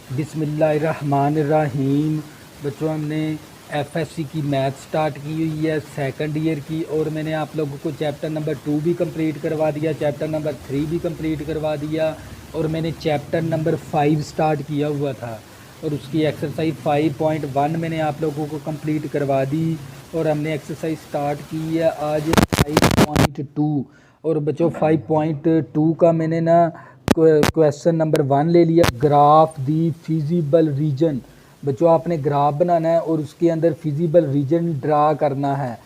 बिस्मिल्लाहिर्रहमानिर्रहीम। बच्चों, हमने एफएससी की मैथ स्टार्ट की हुई है सेकंड ईयर की, और मैंने आप लोगों को चैप्टर नंबर 2 भी कंप्लीट करवा दिया, चैप्टर नंबर 3 भी कंप्लीट करवा दिया, और मैंने चैप्टर नंबर 5 स्टार्ट किया हुआ था, और उसकी एक्सरसाइज 5.1 मैंने आप लोगों को कंप्लीट करवा दी, और हमने एक्सरसाइज स्टार्ट की है आज 5.2। और बच्चों 5.2 का मैंने ना क्वेश्चन नंबर 1 ले लिया, ग्राफ दी फिजिबल रीजन। बच्चों, आपने ग्राफ बनाना है और उसके अंदर फिजिबल रीजन ड्रा करना है।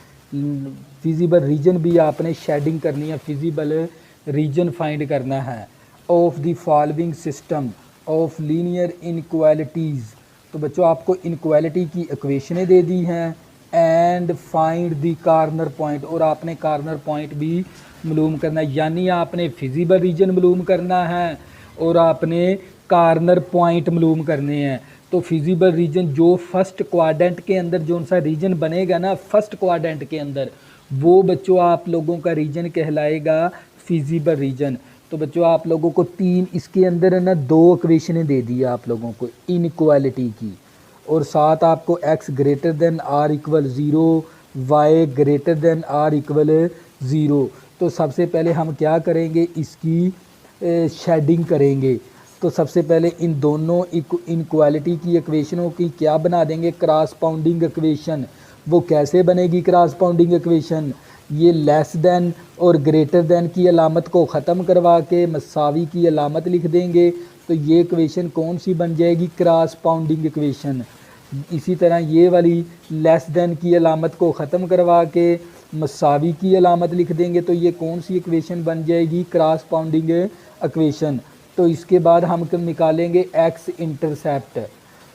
फिजिबल रीजन भी आपने शेडिंग करनी है, फिजिबल रीजन फाइंड करना है of the following system of linear inequalities. तो बच्चों, आपको इनक्वालिटी की इक्वेशनें दे दी हैं, and find the corner point, और आपने कार्नर पॉइंट भी मालूम करना है, यानी आपने फिजिबल रीजन मालूम करना है और आपने कार्नर पॉइंट मालूम करने हैं। तो फिजिबल रीजन जो फर्स्ट क्वाड्रेंट के अंदर जो सा रीजन बनेगा ना, फर्स्ट क्वाड्रेंट के अंदर, वो बच्चों आप लोगों का रीजन कहलाएगा फिजिबल रीजन। तो बच्चों, आप लोगों को तीन इसके अंदर है ना 2 इक्वेशनें दे दी आप लोगों को इनक्वालिटी की, और साथ आपको x greater than or equal 0, y greater than or equal 0। तो सबसे पहले हम क्या करेंगे, इसकी शेडिंग करेंगे। तो सबसे पहले इन दोनों इनक्वालिटी की इक्वेशनों की क्या बना देंगे, क्रॉसपाउंडिंग इक्वेशन। वो कैसे बनेगी क्रॉसपाउंडिंग इक्वेशन, ये लेस देन और ग्रेटर देन की अलामत को ख़त्म करवा के मसावी की अलामत लिख देंगे, तो ये इक्वेशन कौन सी बन जाएगी, क्रॉसपाउंडिंग इक्वेशन। इसी तरह ये वाली लेस देन की अलामत को ख़त्म करवा के मसावी की अलामत लिख देंगे, तो ये कौन सी इक्वेशन बन जाएगी, क्रॉसपाउंडिंग इक्वेशन। तो इसके बाद हम निकालेंगे एक्स इंटरसेप्ट।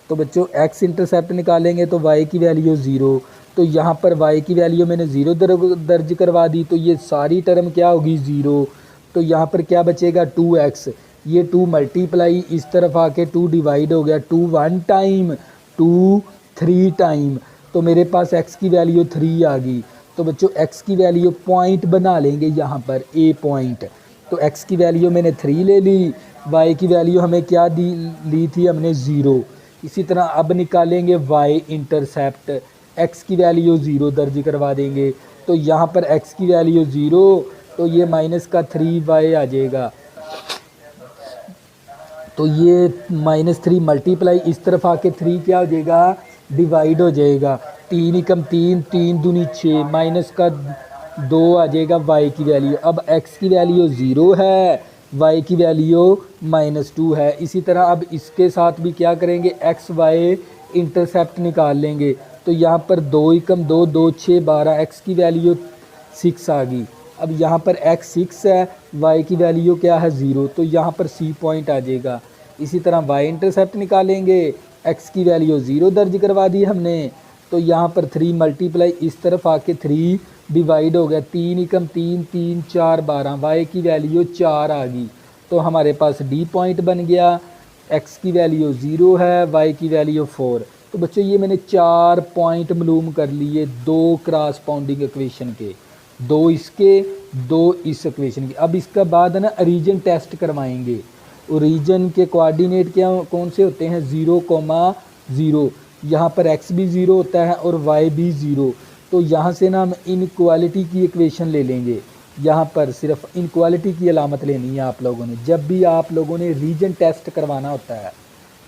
तो बच्चों, एक्स इंटरसेप्ट निकालेंगे तो y की वैल्यू 0, तो यहाँ पर y की वैल्यू मैंने 0 दर्ज करवा दी, तो ये सारी टर्म क्या होगी 0। तो यहाँ पर क्या बचेगा 2x, ये 2 मल्टीप्लाई इस तरफ आके 2 डिवाइड हो गया, 2 1 टाइम, 2 3 टाइम, तो मेरे पास x की वैल्यू 3 आ गई। तो बच्चों, x की वैल्यू पॉइंट बना लेंगे यहाँ पर a पॉइंट। तो x की वैल्यू मैंने 3 ले ली, y की वैल्यू हमें क्या ली थी हमने 0। इसी तरह अब निकालेंगे y इंटरसेप्ट, x की वैल्यू 0 दर्ज करवा देंगे, तो यहाँ पर x की वैल्यू 0, तो ये माइनस का 3y आ जाएगा। तो ये -3 मल्टीप्लाई इस तरफ आके 3 क्या हो जाएगा, डिवाइड हो जाएगा, 3 एकम 3, 3 दूनी 6, माइनस का 2 आ जाएगा y की वैल्यू। अब x की वैल्यू 0 है, y की वैल्यू -2 है। इसी तरह अब इसके साथ भी क्या करेंगे, x y इंटरसेप्ट निकाल लेंगे, तो यहाँ पर 2 एकम 2, 2 6 12, x की वैल्यू 6 आ गई। अब यहाँ पर x 6 है, y की वैल्यू क्या है 0, तो यहाँ पर c पॉइंट आ जाएगा। इसी तरह y इंटरसेप्ट निकालेंगे, x की वैल्यू 0 दर्ज करवा दी हमने, तो यहाँ पर 3 मल्टीप्लाई इस तरफ आके 3 डिवाइड हो गया, 3 एकम 3, 3 4 12, y की वैल्यू 4 आ गई। तो हमारे पास d पॉइंट बन गया, x की वैल्यू 0 है, y की वैल्यू 4। तो बच्चों, ये मैंने 4 पॉइंट मालूम कर लिए 2 क्रॉसपाउंडिंग इक्वेशन के, 2 इसके 2 इस इक्वेशन के। अब इसका बाद है ना रीजन टेस्ट करवाएंगे। रीजन के कोऑर्डिनेट क्या कौन से होते हैं, 0,0। यहाँ पर x भी 0 होता है और y भी 0। तो यहाँ से ना हम इनक्वालिटी की इक्वेशन ले लेंगे, यहाँ पर सिर्फ इनक्वालिटी की अलामत लेनी है आप लोगों ने। जब भी आप लोगों ने रीजन टेस्ट करवाना होता है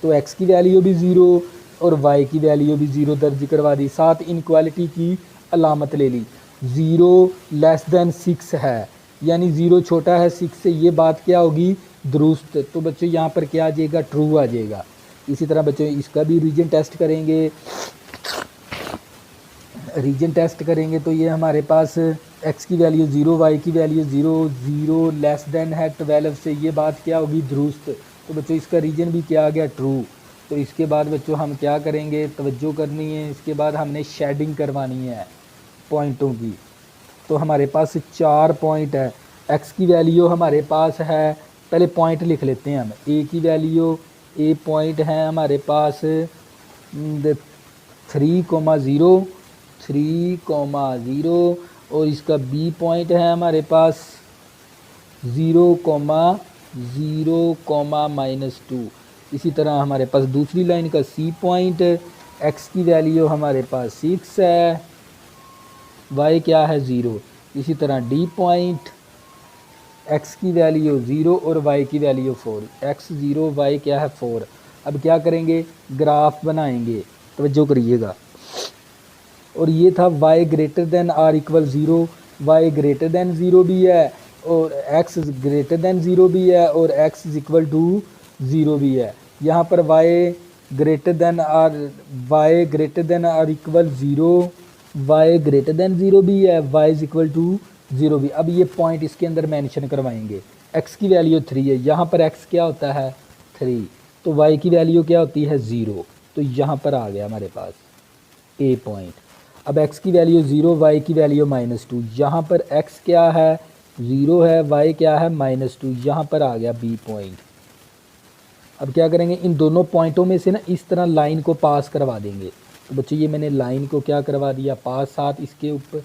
तो x की वैल्यू भी 0 और y की वैल्यू भी 0 दर्ज करवा दी, साथ इनक्वालिटी की अलामत ले ली। 0 लेस देन 6 है, यानी 0 छोटा है 6 से, ये बात क्या होगी, दुरुस्त। तो बच्चों, यहाँ पर क्या आ जाएगा, ट्रू आ जाएगा। इसी तरह बच्चों, इसका भी रीजन टेस्ट करेंगे। रीजन टेस्ट करेंगे तो ये हमारे पास x की वैल्यू 0, y की वैल्यू 0, 0 लेस देन है 12 से, ये बात क्या होगी, दुरुस्त। तो बच्चों, इसका रीजन भी क्या आ गया, ट्रू। तो इसके बाद बच्चों हम क्या करेंगे, तवज्जो करनी है, इसके बाद हमने शेडिंग करवानी है पॉइंटों की। तो हमारे पास 4 पॉइंट है, x की वैल्यू हमारे पास है, पहले पॉइंट लिख लेते हैं हम। a की वैल्यू, a पॉइंट है हमारे पास 3,0, 3,0, और इसका b पॉइंट है हमारे पास 0,0, -2। इसी तरह हमारे पास दूसरी लाइन का सी पॉइंट, एक्स की वैल्यू हमारे पास 6 है, वाई क्या है 0। इसी तरह डी पॉइंट, एक्स की वैल्यू 0 और वाई की वैल्यू 4, एक्स 0 वाई क्या है 4। अब क्या करेंगे, ग्राफ बनाएंगे, तवज्जो करिएगा। और ये था y greater than or equal 0, Y greater than 0 भी है और x ग्रेटर देन 0 भी है और x इज इक्वल टू 0 भी है। यहाँ पर y greater than or equal 0, y greater than 0 भी है, y इज इक्वल टू 0 भी। अब ये पॉइंट इसके अंदर मेंशन करवाएंगे। x की वैल्यू 3 है, यहाँ पर x क्या होता है 3, तो y की वैल्यू क्या होती है 0, तो यहाँ पर आ गया हमारे पास a पॉइंट। अब x की वैल्यू 0, y की वैल्यू -2, यहाँ पर x क्या है 0 है, y क्या है -2, यहाँ पर आ गया b पॉइंट। अब क्या करेंगे, इन दोनों पॉइंटों में से ना इस तरह लाइन को पास करवा देंगे। तो बच्चों ये मैंने लाइन को क्या करवा दिया पास, साथ इसके ऊपर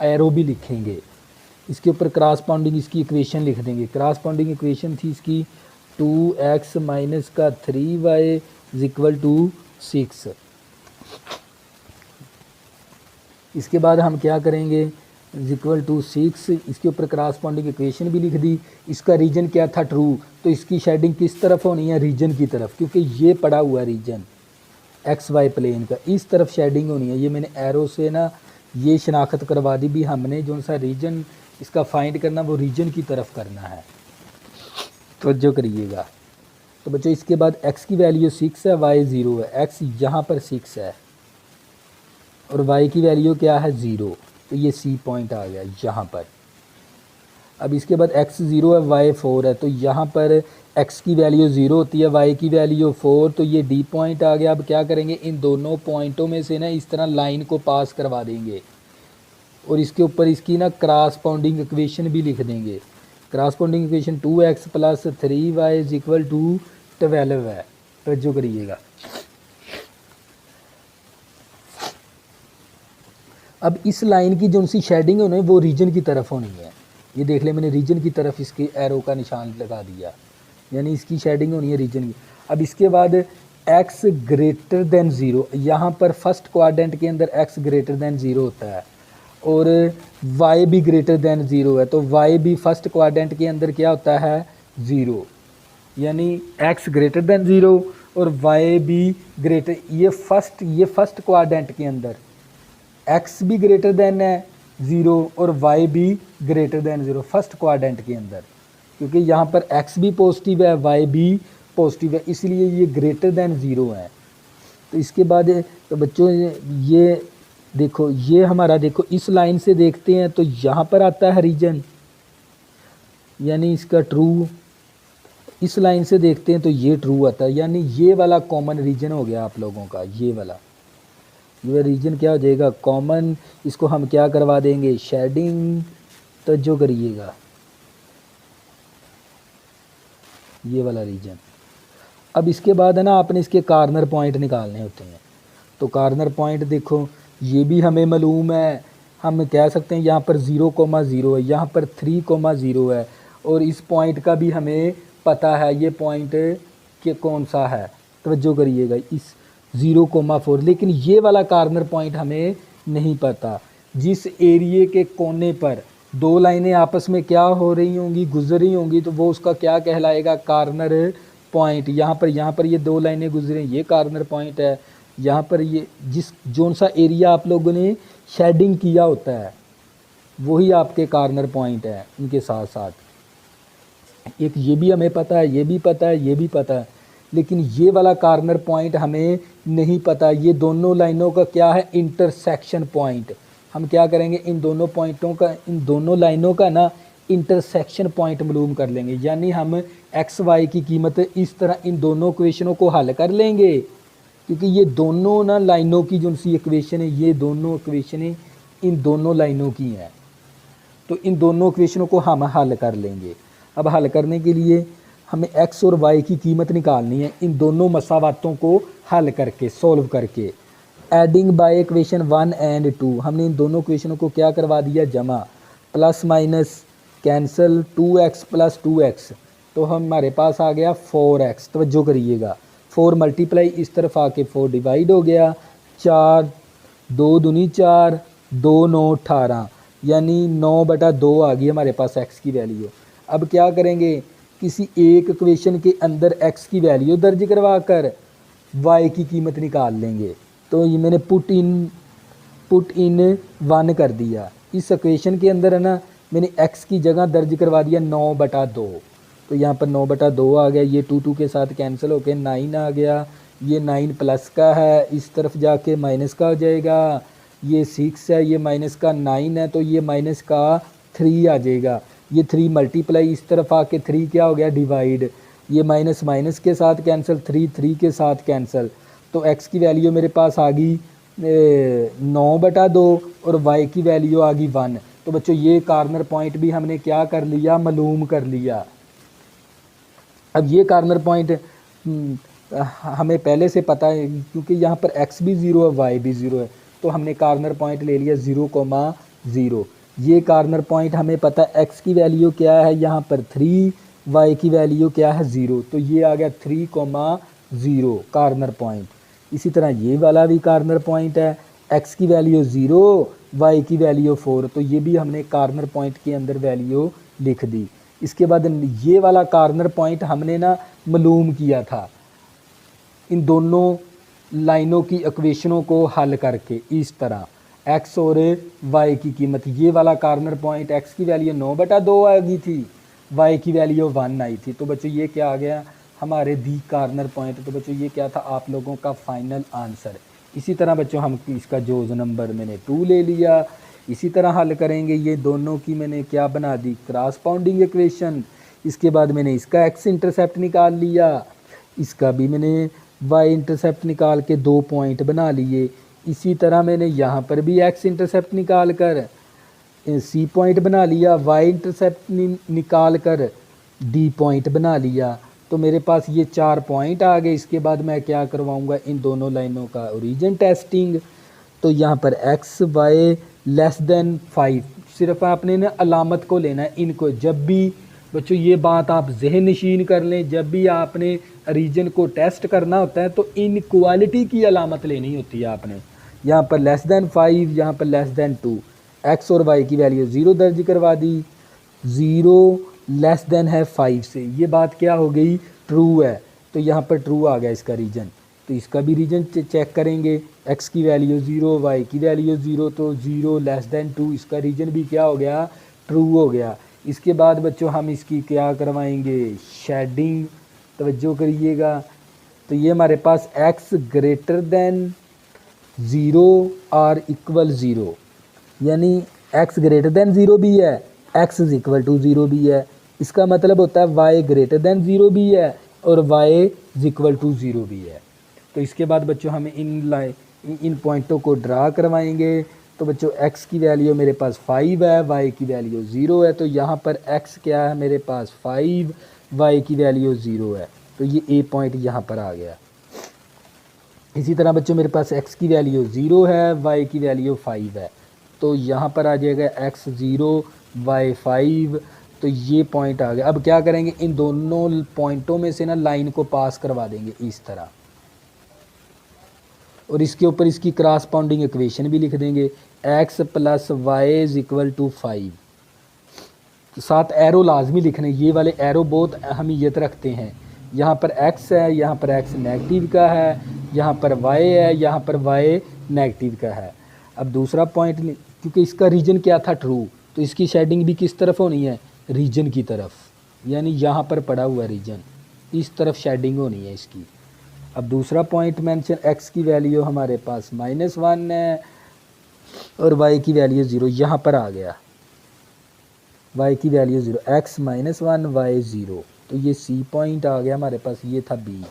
एरो भी लिखेंगे, इसके ऊपर क्रॉसपॉन्डिंग इसकी इक्वेशन लिख देंगे। क्रॉसपॉन्डिंग इक्वेशन थी इसकी 2x माइनस का 3y इज इक्वल टू 6। इसके बाद हम क्या करेंगे, इज इक्वल टू 6, इसके ऊपर क्रॉसपॉन्डिंग इक्वेशन भी लिख दी। इसका रीजन क्या था ट्रू, तो इसकी शेडिंग किस तरफ होनी है रीजन की तरफ, क्योंकि ये पड़ा हुआ रीजन एक्स वाई प्लेन का, इस तरफ शेडिंग होनी है। ये मैंने एरो से ना ये शनाख्त करवा दी भी, हमने जो सा रीजन इसका फाइंड करना वो रीजन की तरफ करना है, तवज्जो करिएगा। तो बच्चों इसके बाद x की वैल्यू 6 है, y 0 है, x यहाँ पर 6 है और y की वैल्यू क्या है 0, तो ये C पॉइंट आ गया यहाँ पर। अब इसके बाद x 0 है, y 4 है, तो यहाँ पर x की वैल्यू 0 होती है, y की वैल्यू 4, तो ये D पॉइंट आ गया। अब क्या करेंगे, इन दोनों पॉइंटों में से ना इस तरह लाइन को पास करवा देंगे और इसके ऊपर इसकी ना क्रॉसपॉन्डिंग इक्वेशन भी लिख देंगे। Corresponding equation 2x plus 3y is equal to 12 है, तवज्जो करिएगा। अब इस लाइन की जो सी शेडिंग होनी है वो रीजन की तरफ होनी है। ये देख ले मैंने रीजन की तरफ इसके एरो का निशान लगा दिया, यानी इसकी शेडिंग होनी है रीजन की। अब इसके बाद x ग्रेटर देन 0, यहाँ पर फर्स्ट क्वाड्रेंट के अंदर x ग्रेटर देन 0 होता है और y भी ग्रेटर देन 0 है, तो y भी फर्स्ट क्वाड्रेंट के अंदर क्या होता है 0, यानी x ग्रेटर देन 0 और y भी ग्रेटर, ये फर्स्ट क्वाड्रेंट के अंदर x भी ग्रेटर देन है 0 और y भी ग्रेटर देन 0 फर्स्ट क्वाड्रेंट के अंदर, क्योंकि यहाँ पर x भी पॉजिटिव है y भी पॉजिटिव है, इसलिए ये ग्रेटर देन 0 है। तो इसके बाद तो बच्चों ये देखो, ये हमारा देखो इस लाइन से देखते हैं तो यहाँ पर आता है रीजन, यानी इसका ट्रू। इस लाइन से देखते हैं तो ये ट्रू आता है, यानी ये वाला कॉमन रीजन हो गया आप लोगों का। ये वाला ये रीजन क्या हो जाएगा कॉमन, इसको हम क्या करवा देंगे शेडिंग, तो जो करिएगा ये वाला रीजन। अब इसके बाद है ना आपने इसके कार्नर पॉइंट निकालने होते हैं। तो कार्नर पॉइंट देखो ये भी हमें मालूम है, हम कह सकते हैं यहाँ पर 0,0 है, यहाँ पर 3,0 है और इस पॉइंट का भी हमें पता है ये पॉइंट के कौन सा है, तवज्जो करिएगा इस 0,4। लेकिन ये वाला कार्नर पॉइंट हमें नहीं पता, जिस एरिए के कोने पर दो लाइनें आपस में क्या हो रही होंगी गुजर रही होंगी, तो वो उसका क्या कहलाएगा कार्नर पॉइंट। यहाँ पर ये दो लाइनें गुजरें, ये कार्नर पॉइंट है। यहाँ पर ये जिस जोन सा एरिया आप लोगों ने शेडिंग किया होता है वही आपके कार्नर पॉइंट है। इनके साथ साथ एक ये भी हमें पता है, ये भी पता है, ये भी पता है, लेकिन ये वाला कार्नर पॉइंट हमें नहीं पता। ये दोनों लाइनों का क्या है इंटरसेक्शन पॉइंट। हम क्या करेंगे इन दोनों पॉइंटों का, इन दोनों लाइनों का ना इंटरसेक्शन पॉइंट मालूम कर लेंगे, यानी हम एक्स वाई की कीमत इस तरह इन दोनों इक्वेशनों को हल कर लेंगे, क्योंकि ये दोनों ना लाइनों की जो सी इक्वेशन है ये दोनों इक्वेशनें इन दोनों लाइनों की हैं, तो इन दोनों इक्वेशनों को हम हल कर लेंगे। अब हल करने के लिए हमें x और y की कीमत निकालनी है इन दोनों मसावातों को हल करके, सोल्व करके। एडिंग बाय इक्वेशन 1 एंड 2, हमने इन दोनों इक्वेशनों को क्या करवा दिया जमा, plus minus cancel, 2x plus 2x तो हमारे पास आ गया 4x। तवज्जो करिएगा, 4 मल्टीप्लाई इस तरफ आके 4 डिवाइड हो गया, 4 2 दूनी 4, 2 9 18, यानी 9/2 आ गई हमारे पास x की वैल्यू। अब क्या करेंगे, किसी एक इक्वेशन के अंदर x की वैल्यू दर्ज करवा कर y की कीमत निकाल लेंगे। तो ये मैंने पुट इन 1 कर दिया। इस इक्वेशन के अंदर है ना, मैंने x की जगह दर्ज करवा दिया 9/2। तो यहाँ पर 9/2 आ गया, ये 2 के साथ कैंसिल होके 9 आ गया। ये 9 प्लस का है, इस तरफ जाके माइनस का हो जाएगा। ये 6 है, ये माइनस का 9 है, तो ये माइनस का 3 आ जाएगा। ये 3 मल्टीप्लाई इस तरफ आके 3 क्या हो गया, डिवाइड। ये माइनस माइनस के साथ कैंसिल, 3 के साथ कैंसिल। तो x की वैल्यू मेरे पास आ गई 9/2 और y की वैल्यू आ गई 1। तो बच्चों ये कार्नर पॉइंट भी हमने क्या कर लिया, मालूम कर लिया। अब ये कार्नर पॉइंट हमें पहले से पता है, क्योंकि यहाँ पर x भी 0 है, y भी 0 है, तो हमने कार्नर पॉइंट ले लिया 0,0। ये कार्नर पॉइंट हमें पता है x की वैल्यू क्या है, यहाँ पर 3, y की वैल्यू क्या है 0, तो ये आ गया 3,0 कार्नर पॉइंट। इसी तरह ये वाला भी कार्नर पॉइंट है, x की वैल्यू 0, y की वैल्यू 4, तो ये भी हमने कार्नर पॉइंट के अंदर वैल्यू लिख दी। इसके बाद ये वाला कार्नर पॉइंट हमने ना मालूम किया था इन दोनों लाइनों की इक्वेशनों को हल करके, इस तरह x और y की कीमत। ये वाला कार्नर पॉइंट x की वैल्यू 9/2 आ गई थी, y की वैल्यू 1 आई थी। तो बच्चों ये क्या आ गया, हमारे दी कार्नर पॉइंट। तो बच्चों ये क्या था, आप लोगों का फाइनल आंसर। इसी तरह बच्चों हम इसका जोज नंबर मैंने 2 ले लिया। इसी तरह हल करेंगे, ये दोनों की मैंने क्या बना दी, क्रॉसपाउंडिंग इक्वेशन। इसके बाद मैंने इसका x इंटरसेप्ट निकाल लिया, इसका भी मैंने y इंटरसेप्ट निकाल के 2 पॉइंट बना लिए। इसी तरह मैंने यहाँ पर भी x इंटरसेप्ट निकाल कर C पॉइंट बना लिया, y इंटरसेप्ट निकाल कर D पॉइंट बना लिया। तो मेरे पास ये 4 पॉइंट आ गए। इसके बाद मैं क्या करवाऊँगा, इन दोनों लाइनों का ओरिजिन टेस्टिंग। तो यहाँ पर x y लेस देन 5, सिर्फ आपने ना अलामत को लेना है इनको। जब भी बच्चों ये बात आप जहन नशीन कर लें, जब भी आपने रीजन को टेस्ट करना होता है तो इन क्वालिटी की अलामत लेनी होती है आपने। यहाँ पर लेस देन 5, यहाँ पर लेस देन 2, x और y की वैल्यू 0 दर्ज करवा दी। 0 लेस देन है 5 से, ये बात क्या हो गई, ट्रू है। तो यहाँ पर ट्रू आ गया इसका रीजन। तो इसका भी रीजन चेक करेंगे, x की वैल्यू 0, y की वैल्यू 0, तो 0 लेस देन 2, इसका रीजन भी क्या हो गया, ट्रू हो गया। इसके बाद बच्चों हम इसकी क्या करवाएंगे, शेडिंग। तवज्जो करिएगा, तो ये हमारे पास x ग्रेटर देन 0 और इक्वल 0, यानी x ग्रेटर देन 0 भी है, x इज इक्वल टू 0 भी है। इसका मतलब होता है y ग्रेटर देन 0 भी है और y इज इक्वल टू 0 भी है। तो इसके बाद बच्चों हमें इन पॉइंटों को ड्रा करवाएंगे। तो बच्चों x की वैल्यू मेरे पास 5 है, y की वैल्यू 0 है, तो यहाँ पर x क्या है मेरे पास 5, y की वैल्यू 0 है, तो ये a पॉइंट यहाँ पर आ गया। इसी तरह बच्चों मेरे पास x की वैल्यू 0 है, y की वैल्यू 5 है, तो यहाँ पर आ जाएगा x 0 y 5, तो ये पॉइंट आ गया। अब क्या करेंगे, इन दोनों पॉइंटों में से ना लाइन को पास करवा देंगे इस तरह, और इसके ऊपर इसकी क्रॉसपाउंडिंग इक्वेशन भी लिख देंगे, x plus Y is equal to 5। साथ एरो लाजमी लिखने, ये वाले एरो बहुत अहमियत रखते हैं। यहाँ पर x है, यहाँ पर x नेगेटिव का है, यहाँ पर y है, यहाँ पर y नेगेटिव का है। अब दूसरा पॉइंट, क्योंकि इसका रीजन क्या था, ट्रू, तो इसकी शेडिंग भी किस तरफ होनी है, रीजन की तरफ, यानी यहाँ पर पड़ा हुआ रीजन, इस तरफ शेडिंग होनी है इसकी। अब दूसरा पॉइंट मेंशन, x की वैल्यू हमारे पास -1 है और y की वैल्यू 0, यहाँ पर आ गया y की वैल्यू 0, x -1 y 0, तो ये C पॉइंट आ गया हमारे पास, ये था B।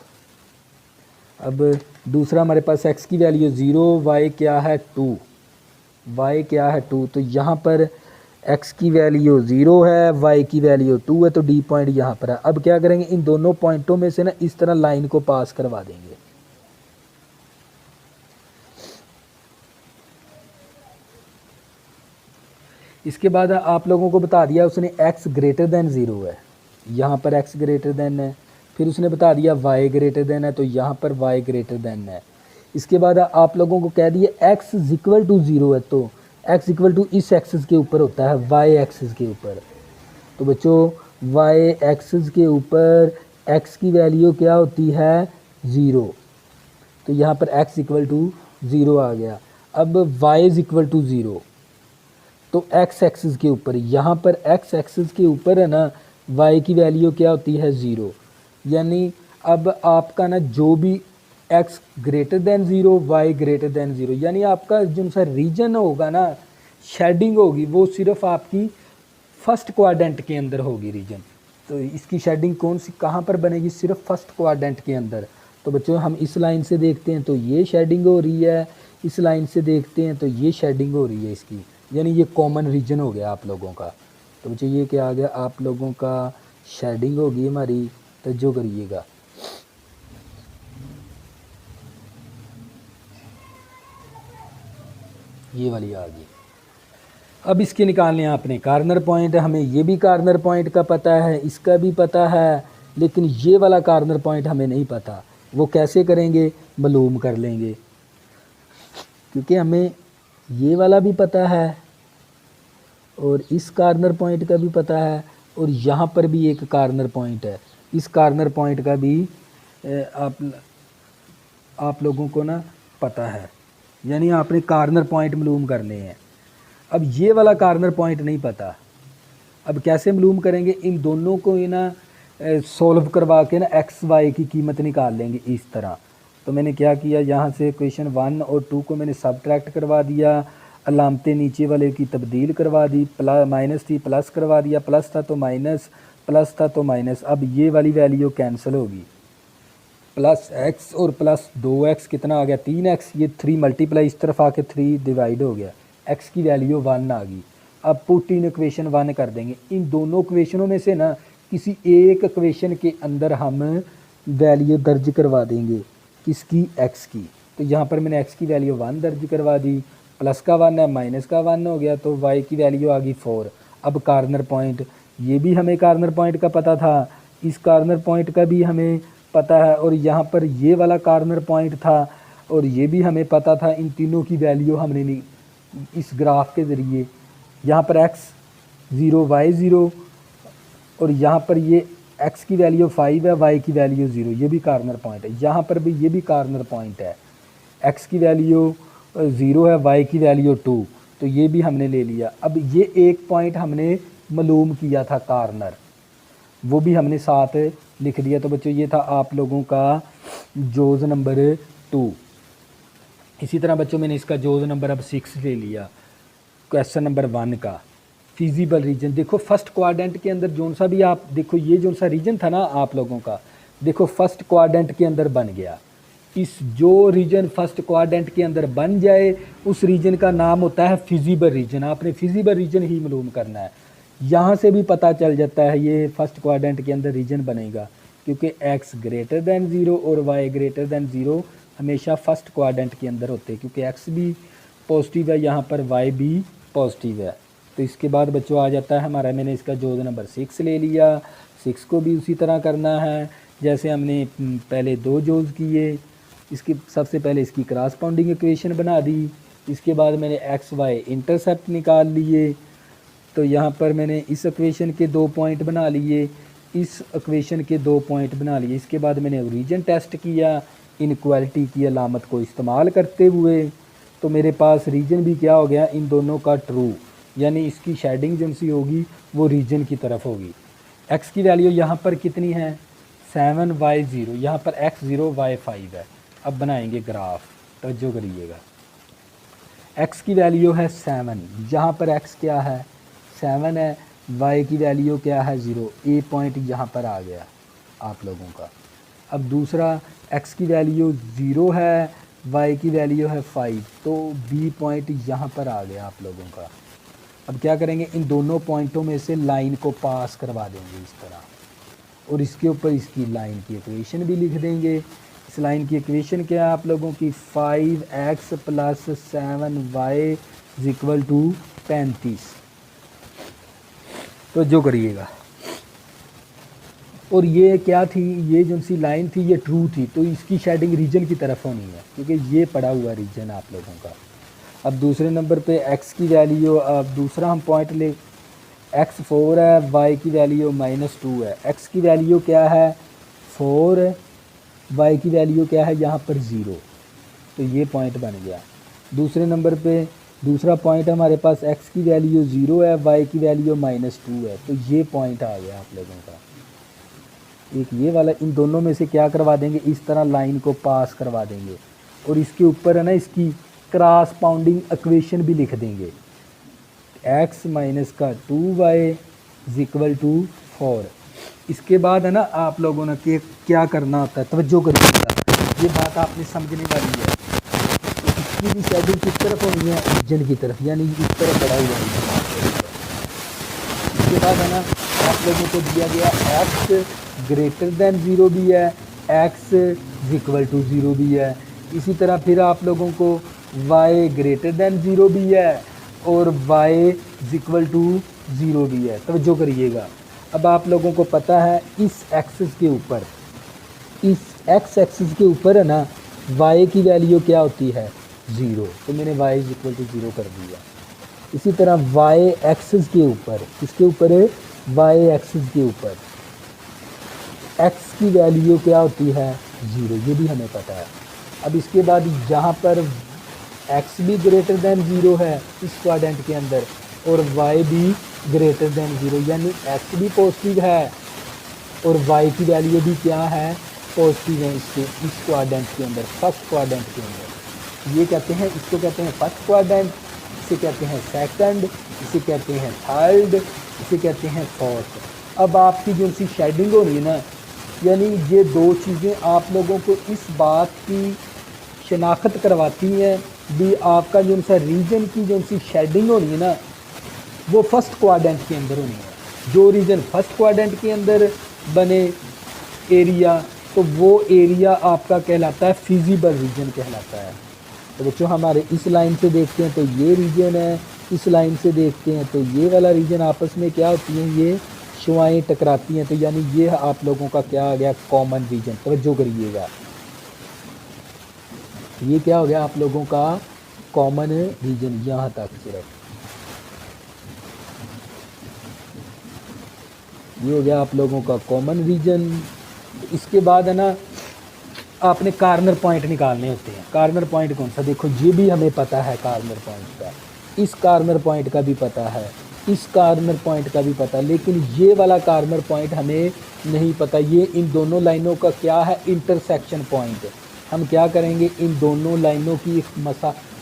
अब दूसरा हमारे पास x की वैल्यू 0, y क्या है 2, y क्या है 2, तो यहाँ पर x की वैल्यू 0 है, y की वैल्यू 2 है, तो D पॉइंट यहाँ पर है। अब क्या करेंगे, इन दोनों पॉइंटों में से ना इस तरह लाइन को पास करवा देंगे। इसके बाद आप लोगों को बता दिया उसने x ग्रेटर देन 0 है, यहाँ पर x ग्रेटर देन है। फिर उसने बता दिया y ग्रेटर देन है, तो यहाँ पर y ग्रेटर देन है। इसके बाद आप लोगों को कह दिया x इक्वल टू 0 है, तो x इक्वल टू इस एक्सिस के ऊपर होता है, y एक्सिस के ऊपर। तो बच्चों y एक्सिस के ऊपर x की वैल्यू क्या होती है, 0। तो यहाँ पर x इक्वल टू 0 आ गया। अब y इज इक्वल टू 0, तो x एक्सिस के ऊपर, यहाँ पर x एक्सिस के ऊपर है ना, y की वैल्यू क्या होती है, 0। यानी अब आपका ना जो भी x greater than 0, y greater than 0, यानी आपका जो सा रीजन होगा ना, शेडिंग होगी, वो सिर्फ आपकी फर्स्ट क्वाड्रेंट के अंदर होगी रीजन। तो इसकी शेडिंग कौन सी कहाँ पर बनेगी, सिर्फ फर्स्ट क्वाड्रेंट के अंदर। तो बच्चों हम इस लाइन से देखते हैं तो ये शेडिंग हो रही है, इस लाइन से देखते हैं तो ये शेडिंग हो रही है इसकी, यानी ये कॉमन रीजन हो गया आप लोगों का। तो बच्चों ये क्या आ गया, आप लोगों का शेडिंग होगी हमारी, तो जो करिएगा। ये वाली आ गई। अब इसके निकालने आपने कार्नर पॉइंट, हमें ये भी कार्नर पॉइंट का पता है, इसका भी पता है, लेकिन ये वाला कार्नर पॉइंट हमें नहीं पता। वो कैसे करेंगे, मालूम कर लेंगे, क्योंकि हमें ये वाला भी पता है और इस कार्नर पॉइंट का भी पता है, और यहाँ पर भी एक कार्नर पॉइंट है, इस कार्नर पॉइंट का भी आप लोगों को ना पता है। यानी आपने कार्नर पॉइंट मालूम करने हैं। अब ये वाला कार्नर पॉइंट नहीं पता, अब कैसे मालूम करेंगे, इन दोनों को ही ना सॉल्व करवा के ना एक्स वाई की कीमत निकाल लेंगे इस तरह। तो मैंने क्या किया, यहाँ से क्वेश्चन 1 और 2 को मैंने सबट्रैक्ट करवा दिया, अलामतें नीचे वाले की तब्दील करवा दी, माइनस थी प्लस करवा दिया, प्लस था तो माइनस, प्लस था तो माइनस। अब ये वाली वैल्यू कैंसिल होगी, प्लस एक्स और प्लस 2x कितना आ गया, 3x, ये 3 मल्टीप्लाई इस तरफ आके 3 डिवाइड हो गया, x की वैल्यू 1 आ गई। अब पुट इन इक्वेशन 1 कर देंगे। इन दोनों इक्वेशनों में से ना किसी एक इक्वेशन के अंदर हम वैल्यू दर्ज करवा देंगे, किसकी, x की। तो यहाँ पर मैंने x की वैल्यू 1 दर्ज करवा दी, प्लस का 1 है, माइनस का 1 हो गया, तो y की वैल्यू आ गई 4। अब कार्नर पॉइंट, ये भी हमें कार्नर पॉइंट का पता था, इस कार्नर पॉइंट का भी हमें पता है, और यहाँ पर ये वाला कार्नर पॉइंट था और ये भी हमें पता था। इन तीनों की वैल्यू हमने इस ग्राफ के ज़रिए, यहाँ पर x 0 y 0, और यहाँ पर ये x की वैल्यू 5 है, y की वैल्यू 0, ये भी कार्नर पॉइंट है। यहाँ पर भी ये भी कार्नर पॉइंट है, x की वैल्यू 0 है, y की वैल्यू 2, तो ये भी हमने ले लिया। अब ये एक पॉइंट हमने मालूम किया था कार्नर, वो भी हमने साथ लिख दिया। तो बच्चों ये था आप लोगों का जोज़ नंबर 2। इसी तरह बच्चों मैंने इसका जोज़ नंबर अब 6 ले लिया, क्वेश्चन नंबर 1 का फिजिबल रीजन। देखो फर्स्ट क्वाड्रेंट के अंदर जोन सा भी आप देखो, ये जोन सा रीजन था ना आप लोगों का, देखो फर्स्ट क्वाड्रेंट के अंदर बन गया। इस जो रीजन फर्स्ट क्वाड्रेंट के अंदर बन जाए उस रीजन का नाम होता है फिजिबल रीजन। आपने फिजिबल रीजन ही मालूम करना है। यहाँ से भी पता चल जाता है ये फर्स्ट क्वाड्रेंट के अंदर रीजन बनेगा, क्योंकि x ग्रेटर दैन 0 और y ग्रेटर दैन 0 हमेशा फर्स्ट क्वाड्रेंट के अंदर होते हैं, क्योंकि x भी पॉजिटिव है यहाँ पर, y भी पॉजिटिव है। तो इसके बाद बच्चों आ जाता है हमारा, मैंने इसका जोज़ नंबर 6 ले लिया। 6 को भी उसी तरह करना है जैसे हमने पहले 2 जोज़ किए। इसकी सबसे पहले इसकी क्रॉसपोंडिंग इक्वेशन बना दी, इसके बाद मैंने एक्स वाई इंटरसेप्ट निकाल लिए। तो यहाँ पर मैंने इस इक्वेशन के 2 पॉइंट बना लिए, इस इक्वेशन के 2 पॉइंट बना लिए। इसके बाद मैंने ओरिजिन टेस्ट किया इनक्वालिटी की अलामत को इस्तेमाल करते हुए, तो मेरे पास रीजन भी क्या हो गया, इन दोनों का ट्रू, यानी इसकी शेडिंग जो सी होगी वो रीजन की तरफ होगी। एक्स की वैल्यू यहाँ पर कितनी है 7 y 0, यहाँ पर x 0 y 5 है। अब बनाएंगे ग्राफ, तवज्जो करिएगा। x की वैल्यू है 7, यहाँ पर x क्या है 7 है, y की वैल्यू क्या है 0, ए पॉइंट यहाँ पर आ गया आप लोगों का। अब दूसरा x की वैल्यू 0 है, y की वैल्यू है 5, तो b पॉइंट यहाँ पर आ गया आप लोगों का। अब क्या करेंगे, इन दोनों पॉइंटों में से लाइन को पास करवा देंगे इस तरह, और इसके ऊपर इसकी लाइन की इक्वेशन भी लिख देंगे। इस लाइन की इक्वेशन क्या है आप लोगों की, 5x + 7y = 35। तो जो करिएगा और ये क्या थी, ये जो सी लाइन थी ये ट्रू थी, तो इसकी शेडिंग रीजन की तरफ होनी है क्योंकि ये पड़ा हुआ रीजन आप लोगों का। अब दूसरे नंबर पे x की वैल्यू, अब दूसरा हम पॉइंट ले, x 4 है, y की वैल्यू -2 है। x की वैल्यू क्या है 4, y की वैल्यू क्या है यहाँ पर 0, तो ये पॉइंट बन गया। दूसरे नंबर पे दूसरा पॉइंट हमारे पास x की वैल्यू 0 है, y की वैल्यू -2 है, तो ये पॉइंट आ गया आप लोगों का। एक ये वाला, इन दोनों में से क्या करवा देंगे, इस तरह लाइन को पास करवा देंगे और इसके ऊपर है ना इसकी क्रॉसपाउंडिंग इक्वेशन भी लिख देंगे, x माइनस का 2y इक्वल टू 4। इसके बाद है ना आप लोगों ने क्या करना होता है, तवज्जो करिएगा, ये बात आपने समझने वाली है। तो इसकी भी शेडिंग किस तरफ होनी है, रीजन की तरफ, यानी इस तरफ बढ़ा हुआ है। इसके बाद है ना आप लोगों को दिया गया x ग्रेटर देन 0 भी है, x इक्वल टू 0 भी है। इसी तरह फिर आप लोगों को y ग्रेटर देन 0 भी है और y इक्वल टू 0 भी है। तवज्जो करिएगा, अब आप लोगों को पता है इस एक्सिस के ऊपर, इस x एक्सिस के ऊपर है ना y की वैल्यू क्या होती है 0, तो मैंने y इक्वल टू 0 कर दिया। इसी तरह y एक्सिस के ऊपर, इसके ऊपर है y एक्सिस के ऊपर x की वैल्यू क्या होती है 0, ये भी हमें पता है। अब इसके बाद जहाँ पर x भी ग्रेटर देन 0 है इस क्वाड्रेंट के अंदर और y भी ग्रेटर देन 0, यानी x भी पॉजिटिव है और y की वैल्यू भी क्या है पॉजिटिव है इसके, इस क्वाड्रेंट के अंदर, फर्स्ट क्वाड्रेंट के अंदर। ये कहते हैं, इसको कहते हैं फर्स्ट क्वाड्रेंट, इसे कहते हैं सेकंड, इसे कहते हैं थर्ड, इसे कहते हैं फोर्थ। अब आपकी जो सी शेडिंग हो रही है ना, यानी ये दो चीज़ें आप लोगों को इस बात की शनाख्त करवाती हैं भी आपका जो सा रीजन की जो सी शेडिंग हो रही है ना वो फर्स्ट क्वाड्रेंट के अंदर होनी है। जो रीजन फर्स्ट क्वाड्रेंट के अंदर बने एरिया, तो वो एरिया आपका कहलाता है फिजिबल रीजन कहलाता है। तो बच्चों हमारे इस लाइन से देखते हैं तो ये रीजन है, इस लाइन से देखते हैं तो ये वाला रीजन, आपस में क्या होती हैं ये शुआएँ टकराती हैं, तो यानी ये आप लोगों का क्या आ गया कॉमन रीजन। तवज्जो करिएगा, ये क्या हो गया आप लोगों का कॉमन रीजन, यहाँ तक सिर्फ ये हो गया आप लोगों का कॉमन रीजन। इसके बाद है ना आपने कार्नर पॉइंट निकालने होते हैं। कार्नर पॉइंट कौन सा, देखो ये भी हमें पता है कार्नर पॉइंट का, इस कार्नर पॉइंट का भी पता है, इस कार्नर पॉइंट का भी पता है, लेकिन ये वाला कार्नर पॉइंट हमें नहीं पता। ये इन दोनों लाइनों का क्या है इंटरसेक्शन पॉइंट। हम क्या करेंगे, इन दोनों लाइनों की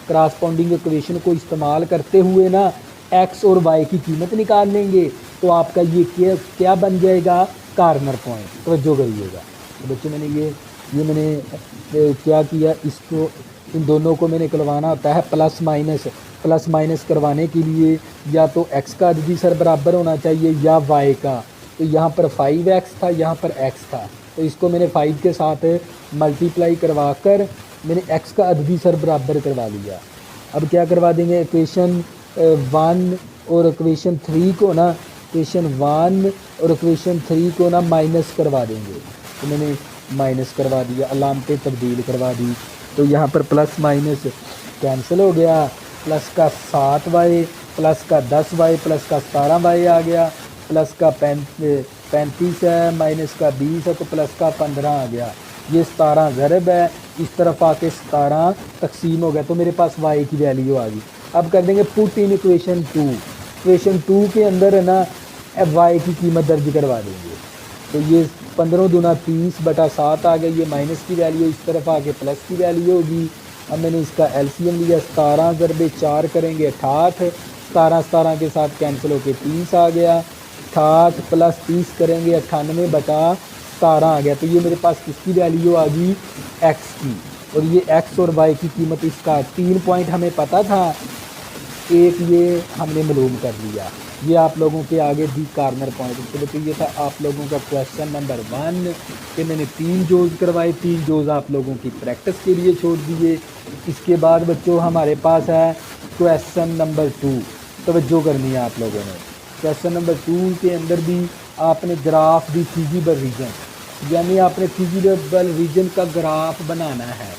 क्रॉसपाउंडिंग इक्वेशन को इस्तेमाल करते हुए ना x और y की कीमत निकाल लेंगे, तो आपका ये क्या बन जाएगा कार्नर पॉइंट। तवज्जो करिएगा तो बच्चों, मैंने क्या किया, इसको इन दोनों को मैंने करवाना होता है प्लस माइनस करवाने के लिए या तो x का अददी सर बराबर होना चाहिए या y का। तो यहाँ पर 5x था, यहाँ पर x था, तो इसको मैंने 5 के साथ मल्टीप्लाई करवा कर मैंने x का अददी सर बराबर करवा लिया। अब क्या करवा देंगे, इक्वेशन 1 और इक्वेशन 3 को ना, इक्वेशन 1 और इक्वेशन 3 को ना माइनस करवा देंगे। तो मैंने माइनस करवा दिया, अलामतें तब्दील करवा दी, तो यहाँ पर प्लस माइनस कैंसिल हो गया। प्लस का 7y प्लस का 10y प्लस का 17y आ गया, प्लस का 35 है माइनस का 20 है तो प्लस का 15 आ गया। ये 17 ज़रब है, इस तरफ आके 17 तकसीम हो गया, तो मेरे पास y की वैल्यू आ गई। अब कर देंगे पुट इन इक्वेशन 2। इक्वेशन 2 के अंदर है ना y की कीमत दर्ज करवा देंगे, तो ये 15 दूना 30/7 आ गया। ये माइनस की वैल्यू इस तरफ आके प्लस की वैल्यू होगी। अब मैंने इसका एलसीएम लिया, 17 ज़रबे 4 करेंगे 68, 17 के साथ कैंसिल होके 30 आ गया। 68 प्लस 30 करेंगे 98/17 आ गया। तो ये मेरे पास किसकी वैल्यू आ गई x की, और ये x और y की कीमत, इसका 3 पॉइंट हमें पता था, एक ये हमने मालूम कर लिया। ये आप लोगों के आगे दी कार्नर पॉइंट। तो बच्चों ये था आप लोगों का क्वेश्चन नंबर 1 कि मैंने 3 जोज करवाए, 3 जोज आप लोगों की प्रैक्टिस के लिए छोड़ दिए। इसके बाद बच्चों हमारे पास है क्वेश्चन नंबर 2, तवज्जो करनी है आप लोगों ने। क्वेश्चन नंबर 2 के अंदर भी आपने ग्राफ दी फिजिबल रीजन, यानी आपने फिजिबल रीजन का ग्राफ बनाना है।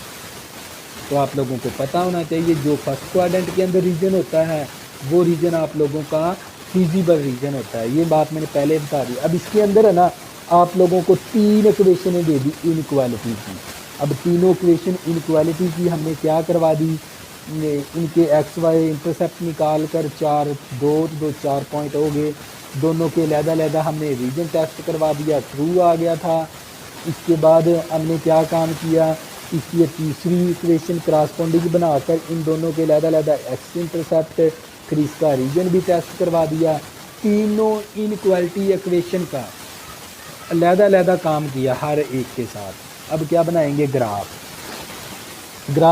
तो आप लोगों को पता होना चाहिए जो फर्स्ट क्वाड्रेंट के अंदर रीजन होता है वो रीजन आप लोगों का फिजिबल रीजन होता है। ये बात मैंने पहले बता दी। अब इसके अंदर है ना आप लोगों को 3 इक्वेशनें दे दी इनइक्वालिटी की। अब तीनों इक्वेशन इनइक्वालिटी की हमने क्या करवा दी, इनके एक्स वाई इंटरसेप्ट निकाल कर 4 2 4 पॉइंट हो गए। दोनों के अलहदा हमने रीजन टेस्ट करवा दिया, ट्रू आ गया था। इसके बाद हमने क्या काम किया, इसकी तीसरी इक्वेशन क्रॉसपोंडिंग बनाकर इन दोनों के अलहदा एक्स इंटरसेप्ट फिर इसका रीजन भी टेस्ट करवा दिया। तीनों इनइक्वालिटी इक्वेशन का अलहदा काम किया हर एक के साथ। अब क्या बनाएंगे, ग्राफ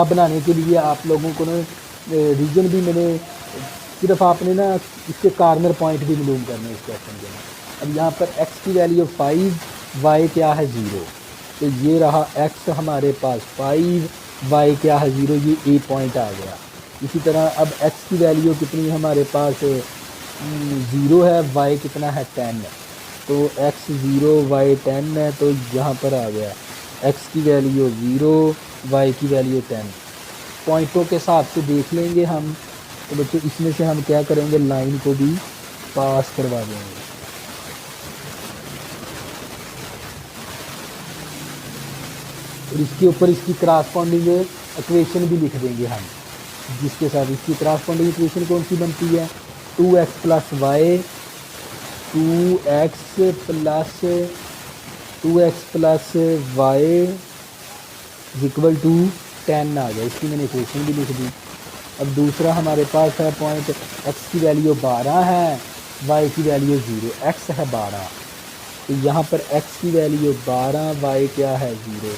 बनाने के लिए आप लोगों को ना रीजन भी मैंने सिर्फ आपने ना इसके कार्नर पॉइंट भी मालूम करने इस क्वेश्चन के लिए। अब यहाँ पर x की वैल्यू 5, y क्या है 0, तो ये रहा x हमारे पास 5, y क्या है 0, ये a पॉइंट आ गया। इसी तरह अब x की वैल्यू कितनी हमारे पास 0 है, y कितना है 10, तो x 0 y 10 है, तो यहाँ पर आ गया x की वैल्यू 0 y की वैल्यू 10। पॉइंटों के साथ से देख लेंगे हम। तो बच्चों इसमें से हम क्या करेंगे, लाइन को भी पास करवा देंगे। और इसके ऊपर इसकी क्रॉसपोंडिंग इक्वेशन भी लिख देंगे हम, जिसके साथ इसकी क्रॉसपोंडिंग इक्वेशन कौन सी बनती है, 2x plus Y 2x plus Y equal to 10 आ गया। इसकी मैंने इक्वेशन भी लिख दी। अब दूसरा हमारे पास है पॉइंट, x की वैल्यू 12 है, y की वैल्यू 0, x है 12, तो यहाँ पर x की वैल्यू 12, y क्या है 0,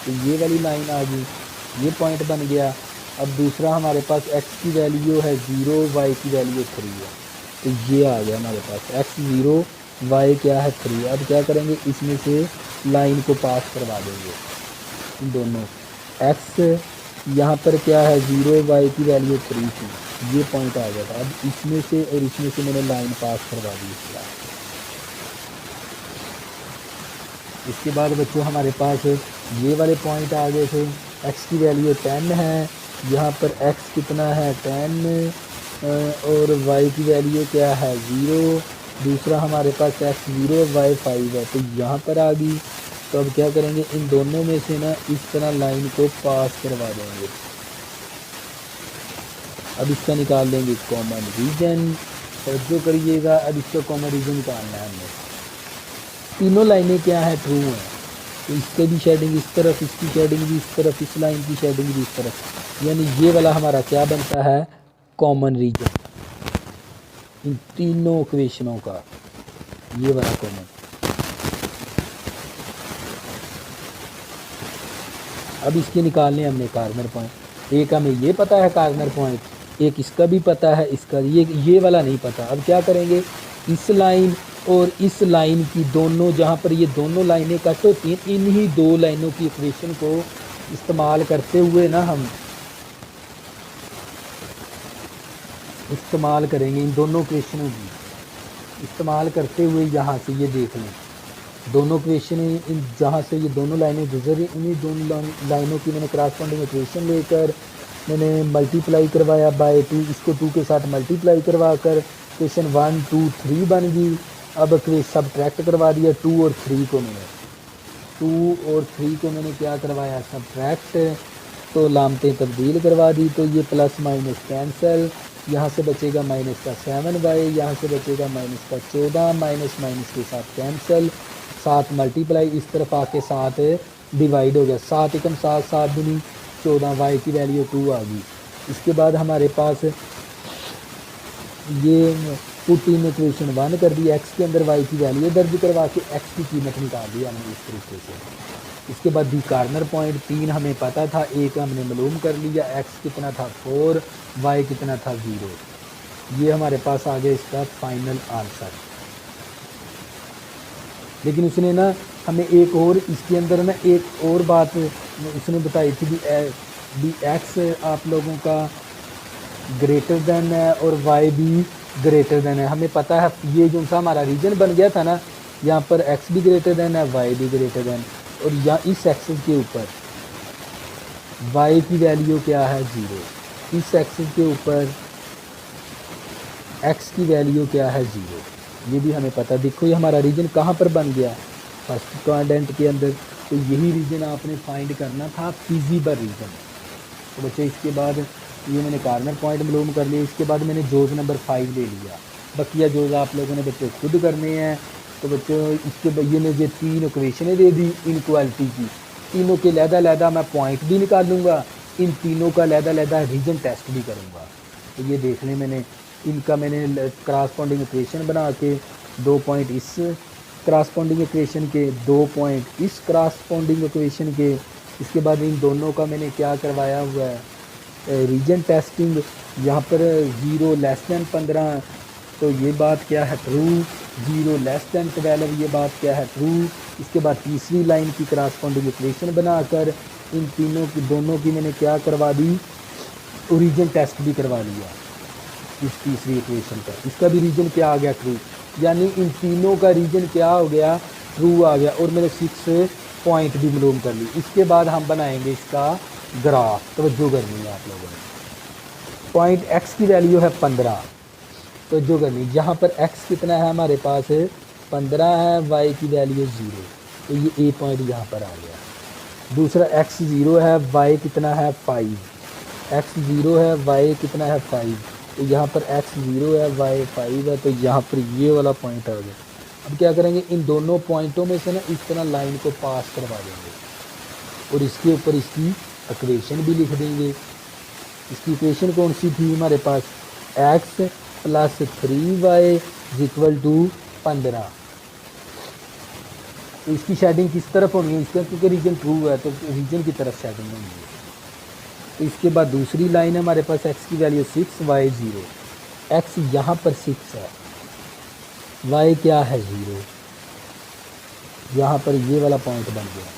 तो ये वाली लाइन आ गई, ये पॉइंट बन गया। अब दूसरा हमारे पास x की वैल्यू है 0, y की वैल्यू 3 है, तो ये आ गया हमारे पास x 0, y क्या है 3। अब क्या करेंगे, इसमें से लाइन को पास करवा देंगे दोनों। x यहाँ पर क्या है 0, y की वैल्यू 3 थी, ये पॉइंट आ गया था। अब इसमें से और इसमें से मैंने लाइन पास करवा दी इसके बाद बच्चों हमारे पास ये वाले पॉइंट आ गए थे। x की वैल्यू 10 है, यहाँ पर x कितना है 10 और y की वैल्यू क्या है 0, दूसरा हमारे पास x 0 y 5 है, तो यहाँ पर आ गई। तो अब क्या करेंगे, इन दोनों में से ना इस तरह लाइन को पास करवा देंगे। अब इसका निकाल लेंगे कॉमन रीजन, और जो करिएगा अब इसका कॉमन रीजन निकालना है हमें। तीनों लाइनें क्या है, ट्रू हैं, तो इसके भी शेडिंग इस तरफ, इसकी शेडिंग भी इस तरफ, इस लाइन की शेडिंग भी इस तरफ, यानी ये वाला हमारा क्या बनता है, कॉमन रीजन इन तीनों इक्वेशनों का, ये वाला कॉमन। अब इसके निकालने हमने कार्नर पॉइंट, एक हमें ये पता है कार्नर पॉइंट, एक इसका भी पता है, इसका ये वाला नहीं पता। अब क्या करेंगे, इस लाइन और इस लाइन की दोनों, जहाँ पर ये दोनों लाइनें कट होती हैं, इन्हीं दो लाइनों की इक्वेशन को इस्तेमाल करते हुए ना हम इस्तेमाल करेंगे, इन दोनों इक्वेशनों की इस्तेमाल करते हुए यहाँ से ये देख लें, दोनों इक्वेशन इन जहाँ से ये दोनों लाइनें गुजर रही, इन्हीं दोनों लाइनों की मैंने क्रॉसपोंडिंग इक्वेशन लेकर मैंने मल्टीप्लाई करवाया बाय 2, इसको 2 के साथ मल्टीप्लाई करवा कर इक्वेशन 1 2 3 बन गई। अब सब्ट्रैक्ट करवा दिया 2 और 3 को मैंने क्या करवाया, सब्ट्रैक्ट, तो लामतें तब्दील करवा दी, तो ये प्लस माइनस कैंसिल, यहाँ से बचेगा माइनस का 7y, यहाँ से बचेगा माइनस का 14, माइनस माइनस के साथ कैंसिल, 7 मल्टीप्लाई इस तरफ आके 7 डिवाइड हो गया, 7 एकम 7 7 दूनी 14, y की वैल्यू 2 आ गई। इसके बाद हमारे पास ये पुट इन इक्वेशन 1 कर दी, x के अंदर y की वैल्यू दर्ज करवा के x की कीमत निकाल दी हमने इस तरीके से। इसके बाद भी कार्नर पॉइंट 3 हमें पता था, एक हमने मालूम कर लिया, x कितना था 4, y कितना था 0, ये हमारे पास आ गया इसका फाइनल आंसर। लेकिन उसने ना हमें एक और इसके अंदर ना एक और बात उसने बताई थी भी x आप लोगों का ग्रेटर देन है और y भी ग्रेटर देन है। हमें पता है ये जो सा हमारा रीजन बन गया था ना, यहाँ पर x भी ग्रेटर देन है, y भी ग्रेटर देन, और यहाँ इस एक्सिस के ऊपर y की वैल्यू क्या है 0, इस एक्सिस के ऊपर x की वैल्यू क्या है 0, ये भी हमें पता। देखो ये हमारा रीजन कहाँ पर बन गया, फर्स्ट क्वाड्रेंट के अंदर। तो यही रीजन आपने फाइंड करना था, फीजिबल रीजन। तो बच्चों इसके बाद ये मैंने कार्नर पॉइंट मालूम कर लिया। इसके बाद मैंने जोज नंबर 5 ले लिया। बकिया जोज आप लोगों ने बच्चों खुद करने हैं। तो बच्चों इसके ये मुझे 3 इक्वेशनें दे दी इनक्वालिटी की, तीनों के लहदा मैं पॉइंट भी निकालूंगा, इन तीनों का लहदा रीजन टेस्ट भी करूँगा। तो ये देख लें, मैंने इनका मैंने क्रॉसपॉन्डिंग इक्वेशन बना के 2 पॉइंट इस क्रॉसपॉन्डिंग इक्वेशन के, 2 पॉइंट इस क्रॉसपॉन्डिंग इक्वेशन के। इसके बाद इन दोनों का मैंने क्या करवाया हुआ है, रीजन टेस्टिंग। यहाँ पर 0 लेस दैन 15, तो ये बात क्या है ट्रू, 0 लेस दैन 12, ये बात क्या है ट्रू। इसके बाद तीसरी लाइन की क्रॉसपॉन्डिंग इक्वेशन बनाकर इन तीनों की दोनों की मैंने क्या करवा दी, रीजन टेस्ट भी करवा लिया इस तीसरी इक्वेशन का। इसका भी रीजन क्या आ गया ट्रू, यानी इन तीनों का रीजन क्या हो गया, ट्रू आ गया। और मैंने 6 पॉइंट भी मालूम कर ली। इसके बाद हम बनाएंगे इसका ग्राफ। तवज्जो करनी है आप लोगों ने। पॉइंट x की वैल्यू है 15, तवज्जो करनी। यहाँ पर x कितना है हमारे पास 15 है, y की वैल्यू 0, तो ये a पॉइंट यहाँ पर आ गया। दूसरा x 0 है, y कितना है 5, x 0 है, y कितना है 5, तो यहाँ पर x 0 है, y 5 है, तो यहाँ पर ये वाला पॉइंट आ गया। अब क्या करेंगे, इन दोनों पॉइंटों में से ना इस तरह लाइन को पास करवा देंगे और इसके ऊपर इसकी इक्वेशन भी लिख देंगे। इसकी इक्वेशन कौन सी थी हमारे पास, x + 3y = 15। तो इसकी शेडिंग किस तरफ होनी है, इसका क्योंकि रीजन ट्रू है तो रीजन की तरफ शेडिंग होनी है। तो इसके बाद दूसरी लाइन है हमारे पास, x की वैल्यू 6, y 0, x यहाँ पर 6 है, y क्या है 0, यहाँ पर ये वाला पॉइंट बन गया।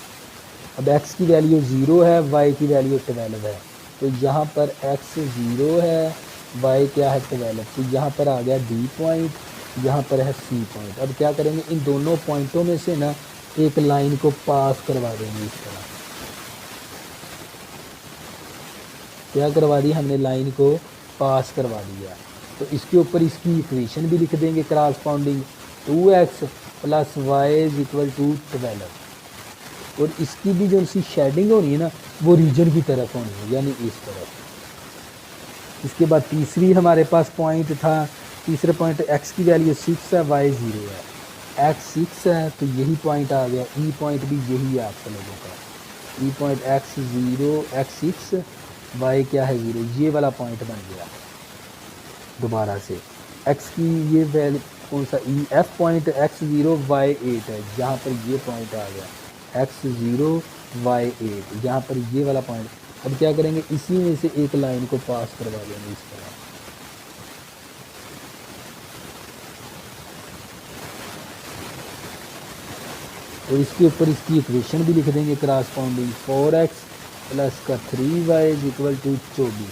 अब x की वैल्यू 0 है, y की वैल्यू 12 है, तो यहाँ पर x 0 है, y क्या है 12, तो यहाँ पर आ गया D पॉइंट, यहाँ पर है C पॉइंट। अब क्या करेंगे, इन दोनों पॉइंटों में से ना एक लाइन को पास करवा देंगे इस तरह। क्या करवा दी हमने, लाइन को पास करवा दिया। तो इसके ऊपर इसकी इक्वेशन भी लिख देंगे क्रॉसपॉन्डिंग, 2x + y = 12, और इसकी भी जो सी शेडिंग होनी है ना वो रीजन की तरफ होनी है, यानी इस तरफ। इसके बाद तीसरी हमारे पास पॉइंट था, तीसरे पॉइंट x की वैल्यू 6 है, y 0 है, x 6 है, तो यही पॉइंट आ गया। ई पॉइंट भी यही है आप लोगों का, ई पॉइंट x 0, x 6, y क्या है 0, ये वाला पॉइंट बन गया। दोबारा से x की ये वैल्यू कौन सा, E F point x 0 y 8 है, यहाँ पर ये पॉइंट आ गया x 0 y 8, यहाँ पर ये वाला पॉइंट। अब क्या करेंगे, इसी में से एक लाइन को पास करवा देंगे इस तरह। और इसके ऊपर इसकी इक्वेशन भी लिख देंगे क्रॉसपॉन्डिंग, 4x + 3y = 24।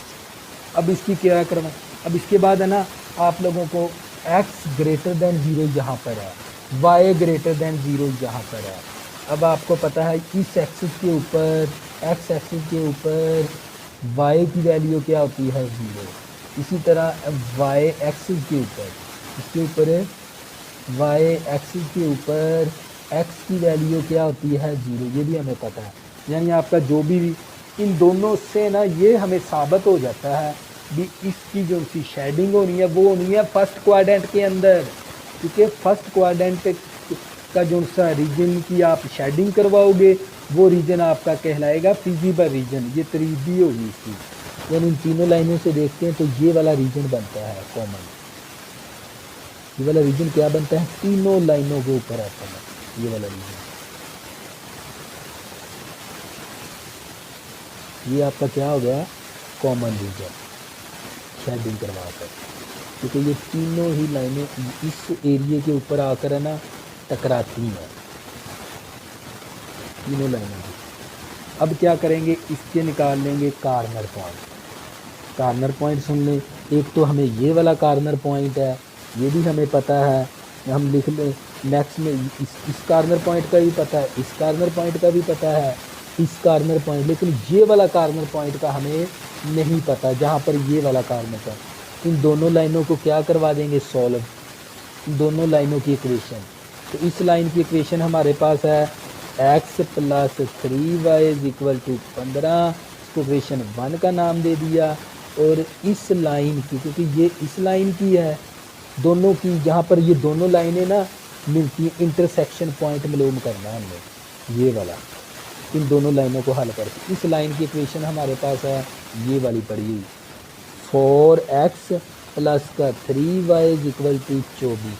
अब इसकी क्या करना, अब इसके बाद है ना आप लोगों को x ग्रेटर देन 0 यहाँ पर है, y ग्रेटर देन 0 यहाँ पर है। अब आपको पता है इस एक्सिस के ऊपर, x एक्सिस के ऊपर y की वैल्यू क्या होती है 0, इसी तरह y एक्सिस के ऊपर, इसके ऊपर y एक्सिस के ऊपर x की वैल्यू क्या होती है 0, ये भी हमें पता है। यानी आपका जो भी इन दोनों से ना ये हमें साबित हो जाता है भी इसकी जो सी शेडिंग होनी है वो होनी है फर्स्ट क्वाड्रेंट के अंदर, क्योंकि फर्स्ट क्वाड्रेंट का जो सा रीजन की आप शेडिंग करवाओगे वो रीजन आपका कहलाएगा फीजिबल रीजन। ये तरीबी होगी इसकी। यानी इन तीनों लाइनों से देखते हैं तो ये वाला रीजन बनता है कॉमन, ये वाला रीजन क्या बनता है, तीनों लाइनों के ऊपर आता है ये वाला रीजन। ये आपका क्या हो गया, कॉमन रीजन शेडिंग करवा कर, क्योंकि ये तीनों ही लाइनें इस एरिया के ऊपर आकर है ना टकराती हैं, तीनों लाइनें की। अब क्या करेंगे, इसके निकाल लेंगे कार्नर पॉइंट। कार्नर पॉइंट सुन लें, एक तो हमें ये वाला कार्नर पॉइंट है, ये भी हमें पता है, हम लिख लें नेक्स्ट में इस कार्नर पॉइंट का भी पता है, इस कार्नर पॉइंट का भी पता है, इस कार्नर पॉइंट, लेकिन ये वाला कार्नर पॉइंट का हमें नहीं पता, जहाँ पर ये वाला कार्नर पॉइंट। इन दोनों लाइनों को क्या करवा देंगे, सॉल्व, दोनों लाइनों की इक्वेशन। तो इस लाइन की इक्वेशन हमारे पास है x plus 3y is equal to 15, इसको इक्वेशन 1 का नाम दे दिया। और इस लाइन की, क्योंकि ये इस लाइन की है, दोनों की जहाँ पर ये दोनों लाइनें ना मिलती हैं, इंटरसेक्शन पॉइंट मालूम करना है हमने, ये वाला, इन दोनों लाइनों को हल करके इस लाइन की इक्वेशन हमारे पास है ये वाली पड़ी हुई, 4x प्लस का 3y इज इक्वल टू 24।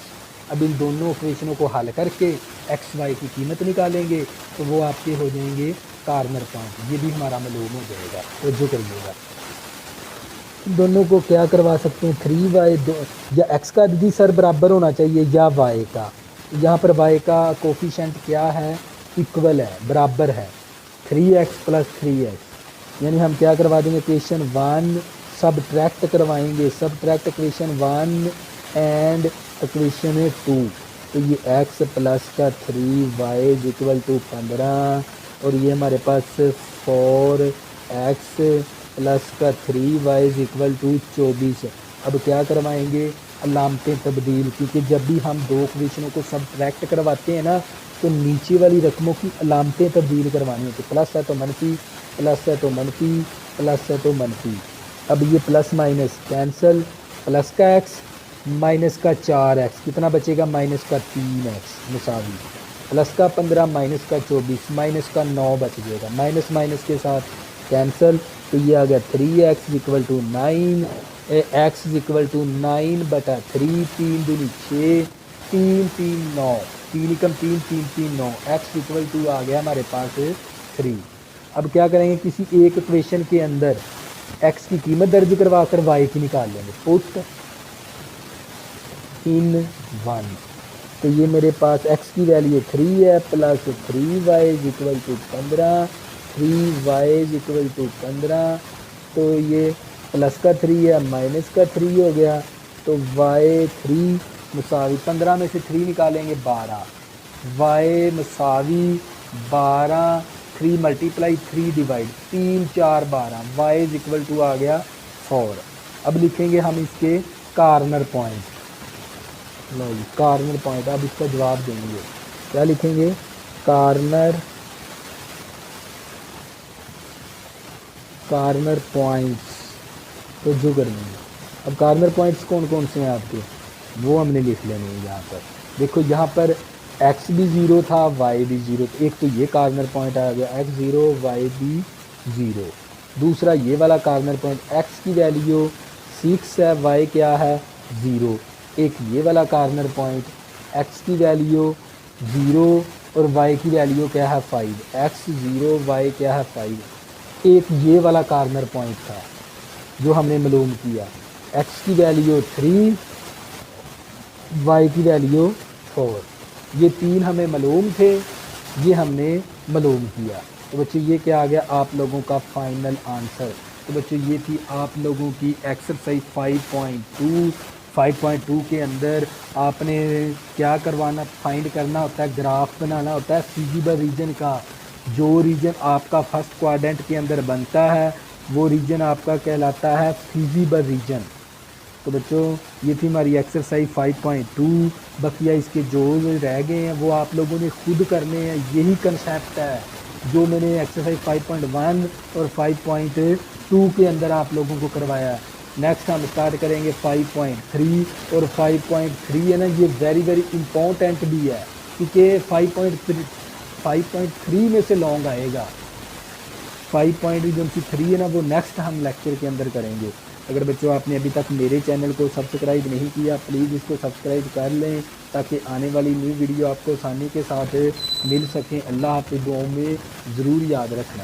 अब इन दोनों इक्वेशनों को हल करके एक्स वाई की कीमत निकालेंगे तो वो आपके हो जाएंगे कार्नर पॉइंट, ये भी हमारा मालूम हो जाएगा। तो जो करिएगा दोनों को क्या करवा सकते हैं, 3y या x का जी सर बराबर होना चाहिए या y का। यहाँ पर y का कोफिशेंट क्या है, इक्वल है, बराबर है, 3x प्लस 3x, यानी हम क्या करवा देंगे, इक्वेशन 1 सबट्रैक्ट करवाएंगे, सबट्रैक्ट इक्वेशन 1 एंड इक्वेशन 2। तो ये x प्लस का 3y इज इक्वल टू 15 और ये हमारे पास 4x प्लस का 3y इज इक्वल टू 24। अब क्या करवाएंगे, अलामतें तब्दील, क्योंकि जब भी हम दो इक्वेशनों को सबट्रैक्ट करवाते हैं ना तो नीचे वाली रकमों की अलामतें तब्दील करवानी होती है, प्लस है तो मनफी, प्लस है तो मनफी, प्लस है तो मनफी। अब ये प्लस माइनस कैंसल, प्लस का x माइनस का 4x कितना बचेगा, माइनस का 3x मुसावी, प्लस का 15 माइनस का 24 माइनस का 9 बच जाएगा, माइनस माइनस के साथ कैंसल। तो ये आ गया 3x equal to 9, x equal to 9 बटा 3, 3 दूनी 6, 3 3 9, 3 एकम 3 3 3 9, x इक्वल टू आ गया हमारे पास 3। अब क्या करेंगे, किसी एक इक्वेशन के अंदर x की कीमत दर्ज करवा कर y की निकाल लेंगे, पुट इन 1। तो ये मेरे पास x की वैल्यू 3 है, plus 3y is equal to 15, 3y is equal to 15। तो ये प्लस का 3 है, माइनस का 3 हो गया, तो y 3 मुसावी 15 में से 3 निकालेंगे 12, y मुसावी 12, 3 multiply 3 divide 3 4 12, y is equal to आ गया 4। अब लिखेंगे हम इसके कार्नर पॉइंट, लो कार्नर पॉइंट, अब इसका जवाब देंगे, क्या लिखेंगे, कार्नर पॉइंट्स। तो जो करेंगे, अब कार्नर पॉइंट्स कौन कौन से हैं आपके, वो हमने लिख लेने हैं। यहाँ पर देखो, यहाँ पर x भी 0 था, y भी 0, एक तो ये कार्नर पॉइंट आ गया x 0 y भी 0। दूसरा ये वाला कार्नर पॉइंट, x की वैल्यू 6 है, y क्या है 0। एक ये वाला कार्नर पॉइंट, x की वैल्यू 0 और y की वैल्यू क्या है 5, x 0 y क्या है 5। एक ये वाला कार्नर पॉइंट था जो हमने मालूम किया, x की वैल्यू 3, y की वैल्यू 4। ये तीन हमें मालूम थे, ये हमने मालूम किया। तो बच्चों ये क्या आ गया आप लोगों का फाइनल आंसर। तो बच्चों ये थी आप लोगों की एक्सरसाइज 5.2 के अंदर आपने क्या करवाना, फाइंड करना होता है, ग्राफ बनाना होता है फिजिबल रीजन का। जो रीजन आपका फर्स्ट क्वाड्रेंट के अंदर बनता है वो रीजन आपका कहलाता है फिजिबल रीजन। तो बच्चों ये थी हमारी एक्सरसाइज 5.2। बकिया इसके जो रह गए हैं वो आप लोगों ने खुद करने हैं, यही कंसेप्ट है जो मैंने एक्सरसाइज 5.1 और 5.2 के अंदर आप लोगों को करवाया है। नेक्स्ट हम स्टार्ट करेंगे 5.3 और 5.3 है ना, ये वेरी इम्पोर्टेंट भी है क्योंकि 5.3 में से लॉन्ग आएगा। 5.3 है ना वो नेक्स्ट हम लेक्चर के अंदर करेंगे। अगर बच्चों आपने अभी तक मेरे चैनल को सब्सक्राइब नहीं किया प्लीज़ इसको सब्सक्राइब कर लें ताकि आने वाली न्यू वीडियो आपको आसानी के साथ मिल सकें। अल्लाह हाफ़िज़, दुआओं में ज़रूर याद रखना।